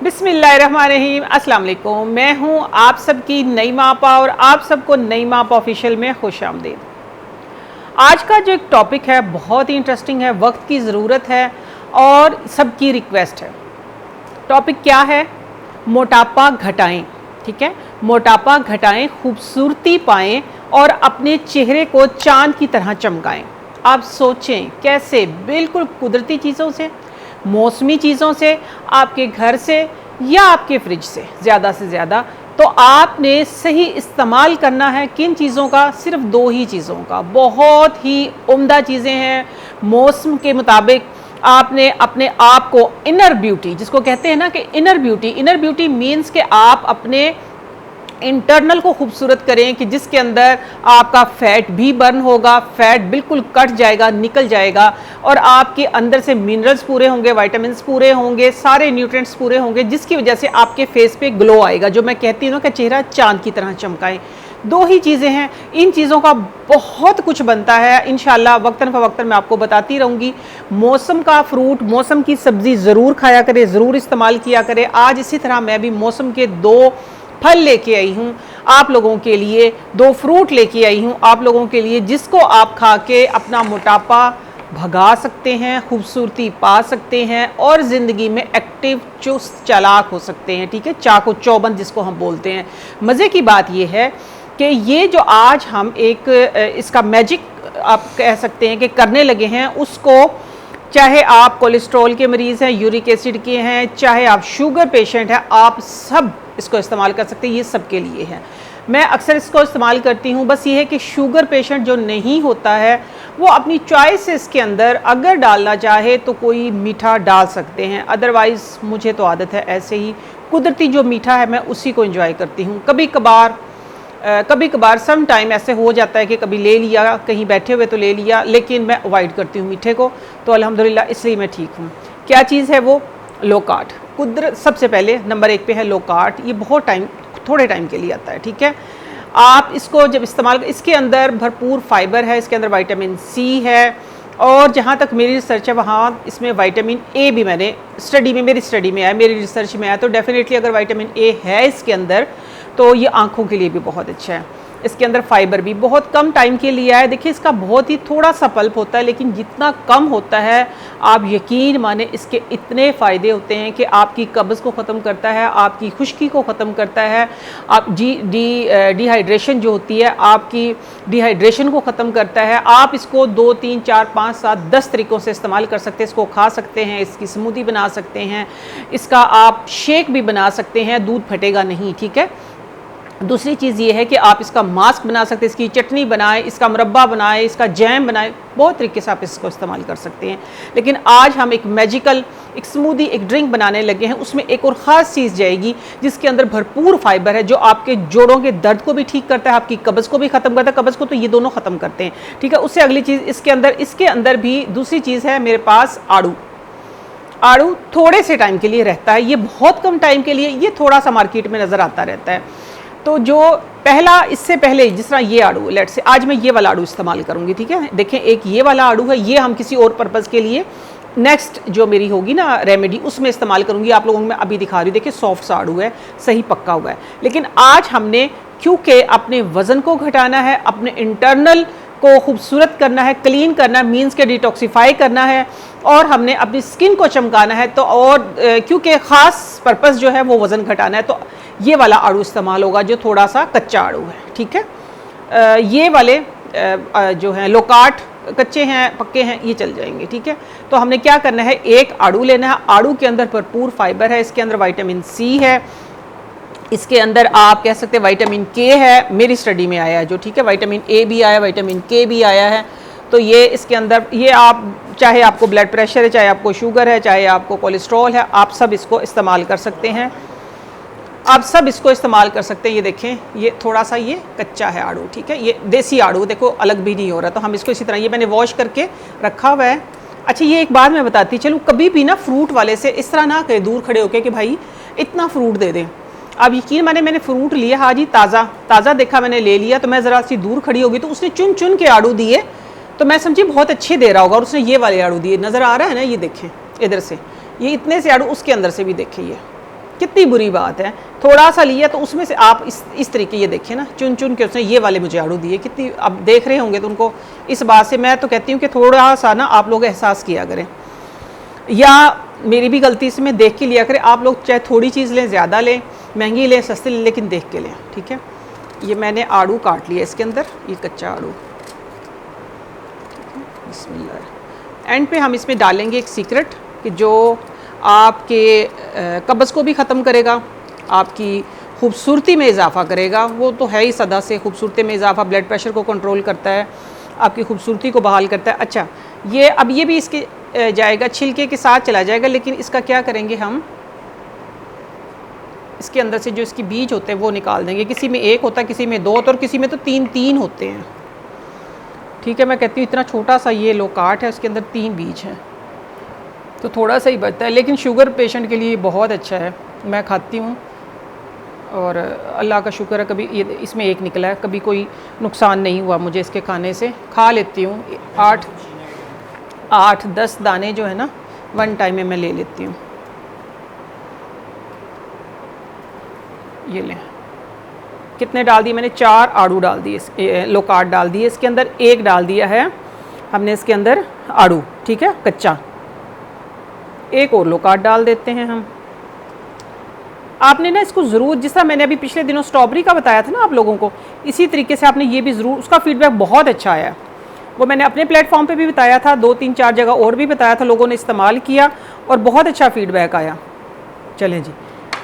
बिस्मिल्लाहिर्रहमानिर्रहीम, अस्सलाम वालेकुम। मैं हूं आप सबकी नईमा आपा और आप सबको नईमा आपा ऑफिशियल में खुश आमदीद। आज का जो एक टॉपिक है बहुत ही इंटरेस्टिंग है, वक्त की ज़रूरत है और सबकी रिक्वेस्ट है। टॉपिक क्या है? मोटापा घटाएं। ठीक है, मोटापा घटाएं, खूबसूरती पाएं और अपने चेहरे को चांद की तरह चमकाएं। आप सोचें कैसे? बिल्कुल कुदरती चीज़ों से, मौसमी चीज़ों से, आपके घर से या आपके फ्रिज से ज़्यादा। तो आपने सही इस्तेमाल करना है किन चीज़ों का? सिर्फ दो ही चीज़ों का। बहुत ही उम्दा चीज़ें हैं। मौसम के मुताबिक आपने अपने आप को इनर ब्यूटी, जिसको कहते हैं ना कि इनर ब्यूटी मीन्स कि आप अपने इंटरनल को खूबसूरत करें कि जिसके अंदर आपका फैट भी बर्न होगा, फैट बिल्कुल कट जाएगा, निकल जाएगा और आपके अंदर से मिनरल्स पूरे होंगे, विटामिन्स पूरे होंगे, सारे न्यूट्रिएंट्स पूरे होंगे, जिसकी वजह से आपके फेस पे ग्लो आएगा। जो मैं कहती हूँ ना कि चेहरा चांद की तरह चमकाए। दो ही चीज़ें हैं, इन चीज़ों का बहुत कुछ बनता है। इंशाल्लाह वक्तन फ़वक्तन मैं आपको बताती रहूँगी। मौसम का फ्रूट, मौसम की सब्ज़ी ज़रूर खाया करें, ज़रूर इस्तेमाल किया करें। आज इसी तरह मैं भी मौसम के दो फल लेके आई हूँ आप लोगों के लिए, दो फ्रूट लेके आई हूँ आप लोगों के लिए, जिसको आप खा के अपना मोटापा भगा सकते हैं, खूबसूरती पा सकते हैं और ज़िंदगी में एक्टिव, चुस्त, चालाक हो सकते हैं। ठीक है, चाको चौबंद जिसको हम बोलते हैं। मज़े की बात यह है कि ये जो आज हम एक इसका मैजिक आप कह सकते हैं कि करने लगे हैं, उसको चाहे आप कोलेस्ट्रॉल के मरीज़ हैं, यूरिक एसिड के हैं, चाहे आप शुगर पेशेंट हैं, आप सब इसको इस्तेमाल कर सकते हैं। ये सब के लिए है। मैं अक्सर इसको इस्तेमाल करती हूँ। बस ये है कि शुगर पेशेंट जो नहीं होता है वो अपनी चॉइसेस के अंदर अगर डालना चाहे तो कोई मीठा डाल सकते हैं। अदरवाइज़ मुझे तो आदत है ऐसे ही कुदरती जो मीठा है मैं उसी को एंजॉय करती हूँ। कभी कभार सम टाइम ऐसे हो जाता है कि कभी ले लिया, कहीं बैठे हुए तो ले लिया, लेकिन मैं अवॉइड करती हूँ मीठे को। तो अल्हम्दुलिल्लाह इसलिए मैं ठीक हूँ। क्या चीज़ है वो? Low carb. कुदरत सबसे पहले नंबर 1 पे है लो कार्ब। ये बहुत थोड़े टाइम के लिए आता है। ठीक है, आप इसको जब इस्तेमाल, इसके अंदर भरपूर फाइबर है, इसके अंदर विटामिन सी है और जहाँ तक मेरी रिसर्च है वहाँ इसमें विटामिन ए भी मैंने मेरी स्टडी में आया, मेरी रिसर्च में आया। तो डेफिनेटली अगर विटामिन ए है इसके अंदर तो ये आँखों के लिए भी बहुत अच्छा है। इसके अंदर फाइबर भी बहुत कम टाइम के लिए आया। देखिए इसका बहुत ही थोड़ा सा पल्प होता है, लेकिन जितना कम होता है आप यकीन माने इसके इतने फ़ायदे होते हैं कि आपकी कब्ज़ को ख़त्म करता है, आपकी खुश्की को ख़त्म करता है, आप डिहाइड्रेशन जो होती है आपकी डिहाइड्रेशन को ख़त्म करता है। आप इसको 2, 3, 4, 5, 7, 10 तरीक़ों से इस्तेमाल कर सकते हैं। इसको खा सकते हैं, इसकी स्मूदी बना सकते हैं, इसका आप शेक भी बना सकते हैं, दूध फटेगा नहीं। ठीक है, दूसरी चीज़ ये है कि आप इसका मास्क बना सकते हैं, इसकी चटनी बनाएं, इसका मुरब्बा बनाएं, इसका जैम बनाएं, बहुत तरीके से आप इसको इस्तेमाल कर सकते हैं। लेकिन आज हम एक मैजिकल, एक स्मूदी, एक ड्रिंक बनाने लगे हैं। उसमें एक और ख़ास चीज़ जाएगी जिसके अंदर भरपूर फाइबर है, जो आपके जोड़ों के दर्द को भी ठीक करता है, आपकी कब्ज़ को भी ख़त्म करता है। कब्ज़ को तो ये दोनों ख़त्म करते हैं। ठीक है, उससे अगली चीज़ इसके अंदर भी दूसरी चीज़ है मेरे पास आड़ू थोड़े से टाइम के लिए रहता है, ये बहुत कम टाइम के लिए, ये थोड़ा सा मार्केट में नज़र आता रहता है। तो जो पहला, इससे पहले जिस तरह ये आड़ू, लेट से आज मैं ये वाला आड़ू इस्तेमाल करूँगी। ठीक है, देखें एक ये वाला आड़ू है, ये हम किसी और पर्पज़ के लिए नेक्स्ट जो मेरी होगी ना रेमेडी उसमें इस्तेमाल करूँगी। आप लोगों को मैं अभी दिखा रही हूँ। देखिए सॉफ्ट सा आड़ू है, सही पक्का हुआ है। लेकिन आज हमने क्योंकि अपने वज़न को घटाना है, अपने इंटरनल को खूबसूरत करना है, क्लीन करना मीन्स के डिटॉक्सीफाई करना है और हमने अपनी स्किन को चमकाना है, तो और क्योंकि ख़ास पर्पज़ जो है वो वज़न घटाना है, तो ये वाला आड़ू इस्तेमाल होगा जो थोड़ा सा कच्चा आड़ू है। ठीक है, ये वाले जो हैं लोकाट कच्चे हैं, पक्के हैं, ये चल जाएंगे। ठीक है, तो हमने क्या करना है, एक आड़ू लेना है। आड़ू के अंदर भरपूर फाइबर है, इसके अंदर विटामिन सी है, इसके अंदर आप कह सकते हैं विटामिन के है, मेरी स्टडी में आया है जो। ठीक है, विटामिन ए भी आया, विटामिन के भी आया है। तो ये इसके अंदर, ये आप चाहे आपको ब्लड प्रेशर है, चाहे आपको शुगर है, चाहे आपको कोलेस्ट्रॉल है, आप सब इसको इस्तेमाल कर सकते हैं। आप सब इसको इस्तेमाल कर सकते हैं। ये देखें, ये थोड़ा सा ये कच्चा है आड़ू। ठीक है, ये देसी आड़ू देखो अलग भी नहीं हो रहा। तो हम इसको इसी तरह, ये मैंने वॉश करके रखा हुआ है। अच्छा, ये एक बात मैं बताती चलूँ, कभी भी ना फ्रूट वाले से इस तरह ना कहे दूर खड़े होके कि भाई इतना फ्रूट दे दें। अब यकीन मैंने फ्रूट लिया, हाँ जी ताज़ा देखा, मैंने ले लिया। तो मैं ज़रा सी दूर खड़ी होगी तो उसने चुन चुन के आड़ू दिए, तो मैं समझी बहुत अच्छे दे रहा होगा, और उसने ये वाले आड़ू दिए। नज़र आ रहा है ना, ये देखें इधर से, ये इतने से आड़ू, उसके अंदर से भी देखें, कितनी बुरी बात है। थोड़ा सा लिया तो उसमें से आप इस तरीके, ये देखिए ना, चुन चुन के उसने ये वाले मुझे आड़ू दिए। कितनी, अब देख रहे होंगे तो उनको इस बात से मैं तो कहती हूँ कि थोड़ा सा ना आप लोग एहसास किया करें, या मेरी भी गलती से मैं देख के लिया करें। आप लोग चाहे थोड़ी चीज़ लें, ज़्यादा लें, महंगी लें, सस्ती लें, लेकिन देख के लें, ठीक है। ये मैंने आड़ू काट लिया इसके अंदर, ये कच्चा आड़ू। बिस्मिल्लाह। एंड पे हम इसमें डालेंगे एक सीक्रेट कि जो आपके कब्ज़ को भी ख़त्म करेगा, आपकी खूबसूरती में इजाफ़ा करेगा। वो तो है ही सदा से, खूबसूरती में इजाफ़ा, ब्लड प्रेशर को कंट्रोल करता है, आपकी खूबसूरती को बहाल करता है। अच्छा, ये अब ये भी इसके जाएगा, छिलके के साथ चला जाएगा, लेकिन इसका क्या करेंगे हम, इसके अंदर से जो इसकी बीज होते हैं वो निकाल देंगे। किसी में एक होता है, किसी में दो होता है, और किसी में तो तीन होते हैं, ठीक है। मैं कहती हूँ इतना छोटा सा ये लोकाट है, उसके अंदर 3 बीज हैं, तो थोड़ा सा ही बचता है, लेकिन शुगर पेशेंट के लिए बहुत अच्छा है। मैं खाती हूँ और अल्लाह का शुक्र है, कभी ये इसमें एक निकला है, कभी कोई नुकसान नहीं हुआ मुझे इसके खाने से। खा लेती हूँ 8-10 दाने जो है ना, वन टाइम में मैं ले लेती हूँ। ये लें, कितने डाल दिए मैंने, 4 आड़ू डाल दिए, लोकाट डाल दिए इसके अंदर। 1 डाल दिया है हमने इसके अंदर आड़ू, ठीक है, कच्चा। 1 और लोकाट डाल देते हैं हम। आपने ना इसको ज़रूर, जिस तरह मैंने अभी पिछले दिनों स्ट्रॉबेरी का बताया था ना आप लोगों को, इसी तरीके से आपने ये भी ज़रूर, उसका फीडबैक बहुत अच्छा आया। वो मैंने अपने प्लेटफॉर्म पे भी बताया था, 2-3-4 जगह और भी बताया था, लोगों ने इस्तेमाल किया और बहुत अच्छा फीडबैक आया। चलें जी,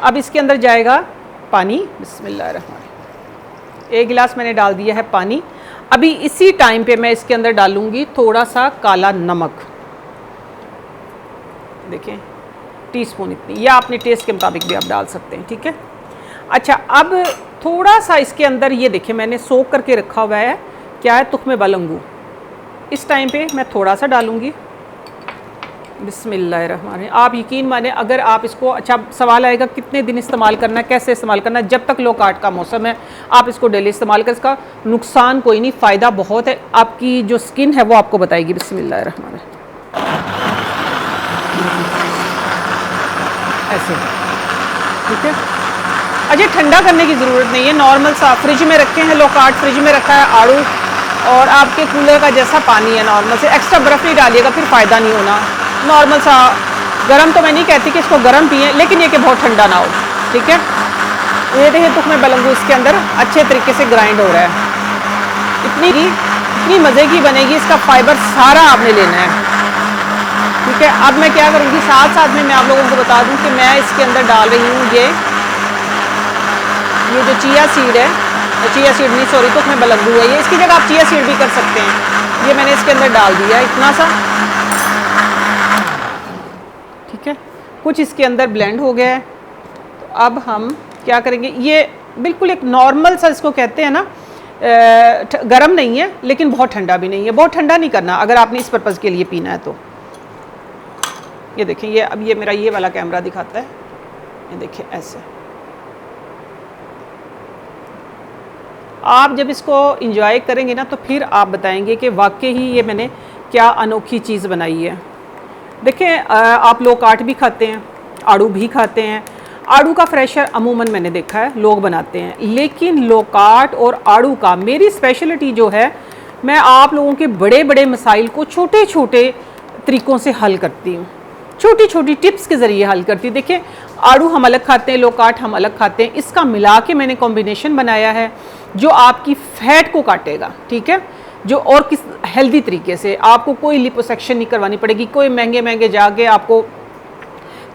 अब इसके अंदर जाएगा पानी। बिस्मिल्लाहिर्रहमानिर्रहीम। 1 गिलास मैंने डाल दिया है पानी। अभी इसी टाइम पे मैं इसके अंदर डालूंगी थोड़ा सा काला नमक, देखें, टीस्पून इतनी, या अपने टेस्ट के मुताबिक भी आप डाल सकते हैं, ठीक है। अच्छा, अब थोड़ा सा इसके अंदर ये देखिए मैंने सोक करके रखा हुआ है, क्या है, तुख्मे बलंगू। इस टाइम पे मैं थोड़ा सा डालूंगी। बिस्मिल्लाहिर्रहमानिर्रहीम। आप यकीन माने, अगर आप इसको, अच्छा सवाल आएगा कितने दिन इस्तेमाल करना है, कैसे इस्तेमाल करना है, जब तक लोकाट का मौसम है आप इसको डेली इस्तेमाल करें। इसका नुकसान कोई नहीं, फ़ायदा बहुत है। आपकी जो स्किन है वो आपको बताएगी। बिस्मिल्लाहिर्रहमानिर्रहीम, ऐसे, ठीक है। अच्छा, ठंडा करने की ज़रूरत नहीं है, नॉर्मल सा फ्रिज में रखे हैं लोकाट, फ्रिज में रखा है आड़ू, और आपके कूलर का जैसा पानी है नॉर्मल से, एक्स्ट्रा बर्फ़ नहीं डालिएगा, फिर फ़ायदा नहीं होना। नॉर्मल सा गरम, तो मैं नहीं कहती कि इसको गरम पिए, लेकिन ये कि बहुत ठंडा ना हो, ठीक है। ये देखिए तुख्मे बलंगू इसके अंदर अच्छे तरीके से ग्राइंड हो रहा है। इतनी मज़े की बनेगी, इसका फाइबर सारा आपने लेना है, ठीक है। अब मैं क्या करूँगी, साथ साथ में मैं आप लोगों को बता दूँ कि मैं इसके अंदर डाल रही हूँ ये जो चिया सीड है, चिया सीड नहीं सॉरी, तुख्मे बलंगू है ये, इसकी जगह आप चिया सीड भी कर सकते हैं। ये मैंने इसके अंदर डाल दिया इतना सा, ठीक है। कुछ इसके अंदर ब्लेंड हो गया है। तो अब हम क्या करेंगे, ये बिल्कुल एक नॉर्मल सा, इसको कहते हैं ना, गरम नहीं है लेकिन बहुत ठंडा भी नहीं है। बहुत ठंडा नहीं करना अगर आपने इस पर्पज़ के लिए पीना है तो। ये देखें, ये अब ये मेरा ये वाला कैमरा दिखाता है, ये देखें ऐसे। आप जब इसको इंजॉय करेंगे ना तो फिर आप बताएंगे कि वाकई ही ये मैंने क्या अनोखी चीज़ बनाई है। देखें, आप लोकाट भी खाते हैं, आड़ू भी खाते हैं। आड़ू का फ्रेशर अमूमन मैंने देखा है लोग बनाते हैं, लेकिन लोकाट और आड़ू का मेरी स्पेशलिटी जो है, मैं आप लोगों के बड़े बड़े मसाइल को छोटे छोटे तरीक़ों से हल करती हूँ, छोटी छोटी टिप्स के ज़रिए हल करती हूँ। देखिए, आड़ू हम अलग खाते हैं, लोकाट हम अलग खाते हैं, इसका मिला के मैंने कॉम्बिनेशन बनाया है जो आपकी फ़ैट को काटेगा, ठीक है, जो और किस हेल्दी तरीके से। आपको कोई लिपोसक्शन नहीं करवानी पड़ेगी, कोई महंगे जाके आपको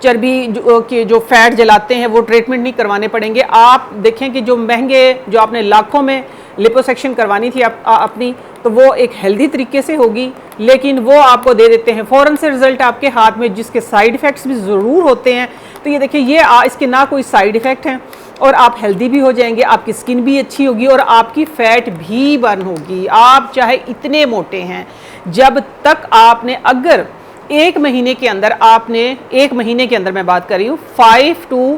चर्बी जो फ़ैट जलाते हैं वो ट्रीटमेंट नहीं करवाने पड़ेंगे। आप देखें कि जो महंगे, जो आपने लाखों में लिपोसक्शन करवानी थी अपनी, तो वो एक हेल्दी तरीके से होगी, लेकिन वो आपको दे देते हैं फ़ौरन से रिज़ल्ट आपके हाथ में, जिसके साइड इफ़ेक्ट्स भी ज़रूर होते हैं। तो ये देखिए, ये इसके ना कोई साइड इफ़ेक्ट हैं और आप हेल्दी भी हो जाएंगे, आपकी स्किन भी अच्छी होगी और आपकी फ़ैट भी बर्न होगी। आप चाहे इतने मोटे हैं, जब तक आपने, अगर 1 महीने के अंदर आपने, 1 महीने के अंदर मैं बात कर रही हूँ, 5 to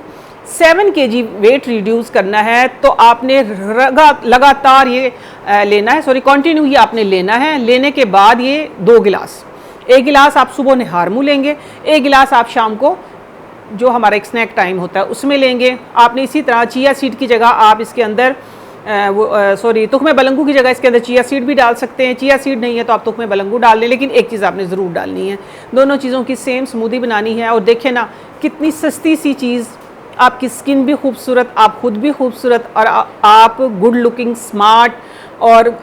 7 kg वेट रिड्यूस करना है, तो आपने लगातार ये लेना है, सॉरी कंटिन्यू ये आपने लेना है। लेने के बाद ये 2 गिलास, 1 गिलास आप सुबह निहार मुँह लेंगे, 1 गिलास आप शाम को जो हमारा एक स्नैक टाइम होता है उसमें लेंगे। आपने इसी तरह चिया सीड की जगह आप इसके अंदर तुख्मे बलंगू की जगह इसके अंदर चिया सीड भी डाल सकते हैं। चिया सीड नहीं है तो आप तुख्मे बलंगू डाल लें, लेकिन एक चीज़ आपने ज़रूर डालनी है, दोनों चीज़ों की सेम स्मूदी बनानी है। और देखें ना कितनी सस्ती सी चीज़, आपकी स्किन भी खूबसूरत, आप खुद भी खूबसूरत, और आप गुड लुकिंग, स्मार्ट, और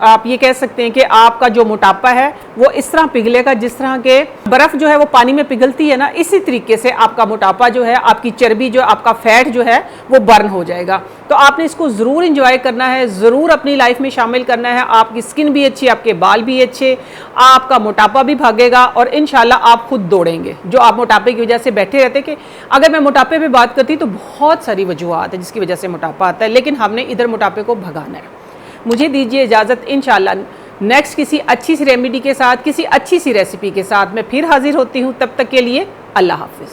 आप ये कह सकते हैं कि आपका जो मोटापा है वो इस तरह पिघलेगा जिस तरह के बर्फ़ जो है वो पानी में पिघलती है ना, इसी तरीके से आपका मोटापा जो है, आपकी चर्बी जो, आपका फैट जो है वो बर्न हो जाएगा। तो आपने इसको ज़रूर इंजॉय करना है, ज़रूर अपनी लाइफ में शामिल करना है। आपकी स्किन भी अच्छी, आपके बाल भी अच्छे, आपका मोटापा भी भागेगा और इंशाल्लाह आप खुद दौड़ेंगे। जो आप मोटापे की वजह से बैठे रहते, कि अगर मैं मोटापे पर बात करती तो बहुत सारी वजूहत है जिसकी वजह से मोटापा आता है, लेकिन हमने इधर मोटापे को भगाना है। मुझे दीजिए इजाज़त, इंशाल्लाह नेक्स्ट किसी अच्छी सी रेमेडी के साथ, किसी अच्छी सी रेसिपी के साथ मैं फिर हाजिर होती हूँ। तब तक के लिए अल्लाह हाफिज़।